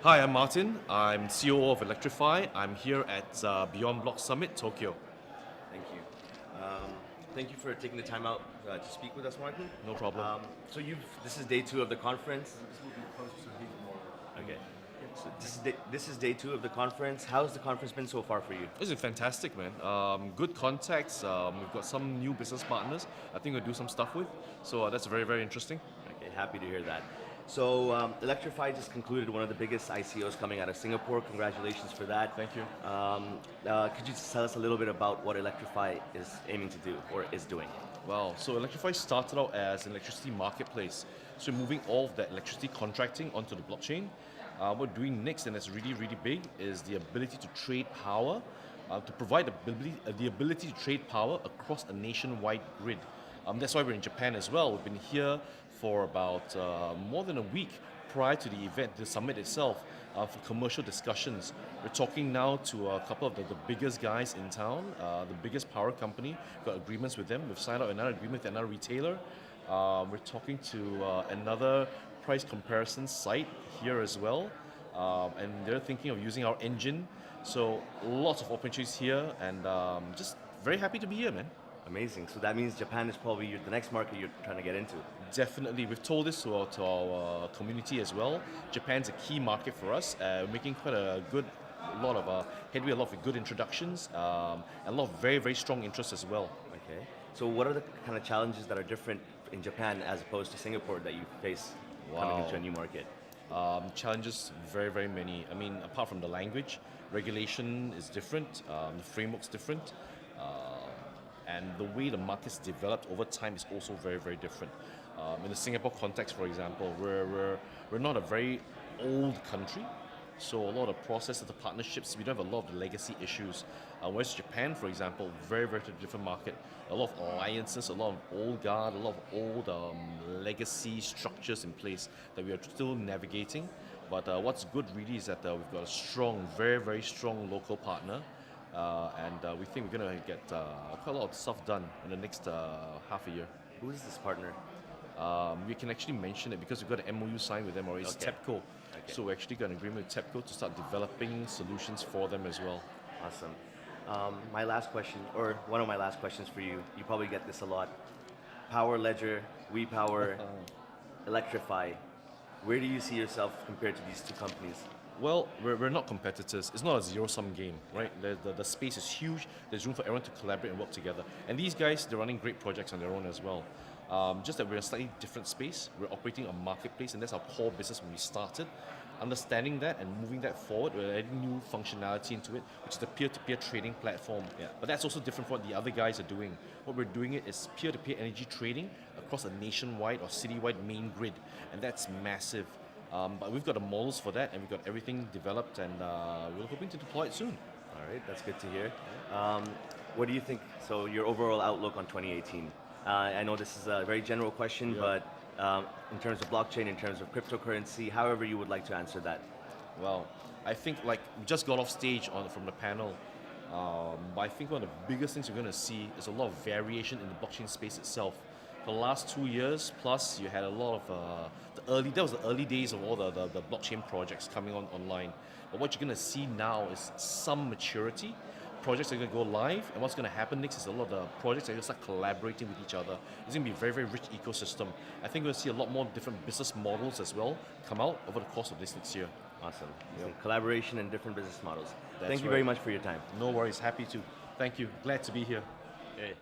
Hi, I'm Martin. I'm COO of Electrify. I'm here at Beyond Block Summit, Tokyo. Thank you. Thank you for taking the time out to speak with us, Martin. No problem. This is day two of the conference. Okay. So this is day two of the conference. How's the conference been so far for you? This is fantastic, man. Good contacts. We've got some new business partners I think we'll do some stuff with. So that's very, very interesting. Okay, happy to hear that. So Electrify just concluded one of the biggest ICOs coming out of Singapore. Congratulations for that. Thank you. Could you just tell us a little bit about what Electrify is aiming to do or is doing? Well, so Electrify started out as an electricity marketplace. So moving all of that electricity contracting onto the blockchain. What we're doing next, and that's really, really big, is the ability to trade power, to provide the ability to trade power across a nationwide grid. That's why we're in Japan as well. We've been here for about more than a week prior to the event, the summit itself, for commercial discussions. We're talking now to a couple of the biggest guys in town, the biggest power company. We've got agreements with them. We've signed out another agreement with another retailer. We're talking to another price comparison site here as well. And they're thinking of using our engine. So lots of opportunities here, and just very happy to be here, man. Amazing. So that means Japan is probably the next market you're trying to get into. Definitely. We've told this to our community as well. Japan's a key market for us. We're making quite a lot of headway, a lot of good introductions, and a lot of very, very strong interest as well. Okay. So what are the kind of challenges that are different in Japan as opposed to Singapore that you face coming into a new market? Challenges, very, very many. I mean, apart from the language, regulation is different, the framework's different. And the way the market's developed over time is also very, very different. In the Singapore context, for example, we're not a very old country, so a lot of processes, the partnerships, we don't have a lot of the legacy issues. Whereas Japan, for example, very, very different market. A lot of alliances, a lot of old guard, a lot of old legacy structures in place that we are still navigating. But what's good really is that we've got a strong, very, very strong local partner. And we think we're going to get quite a lot of stuff done in the next half a year. Who is this partner? We can actually mention it because we've got an MOU signed with them already. It's TEPCO. Okay. So we actually got an agreement with TEPCO to start developing solutions for them as well. Awesome. My last question, or one of my last questions for you, you probably get this a lot. Power Ledger, WePower, Electrify. Where do you see yourself compared to these two companies? Well, we're not competitors. It's not a zero-sum game, right? The space is huge. There's room for everyone to collaborate and work together. And these guys, they're running great projects on their own as well. Just that we're in a slightly different space. We're operating a marketplace, and that's our core business when we started. Understanding that and moving that forward, we're adding new functionality into it, which is the peer-to-peer trading platform. Yeah. But that's also different from what the other guys are doing. What we're doing is peer-to-peer energy trading across a nationwide or citywide main grid, and that's massive. But we've got the models for that, and we've got everything developed, and we're hoping to deploy it soon. All right, that's good to hear. What do you think, so your overall outlook on 2018? I know this is a very general question, but in terms of blockchain, in terms of cryptocurrency, however you would like to answer that. Well, I think like we just got off stage from the panel, but I think one of the biggest things we're going to see is a lot of variation in the blockchain space itself. For the last 2 years plus, you had a lot of that was the early days of all the blockchain projects coming online. But what you're going to see now is some maturity. Projects are going to go live, and what's going to happen next is a lot of the projects are going to start collaborating with each other. It's going to be a very, very rich ecosystem. I think we're going to see a lot more different business models as well come out over the course of this next year. Awesome. Yep. Collaboration and different business models. That's Thank you very much for your time. No worries. Happy to. Thank you. Glad to be here. Okay.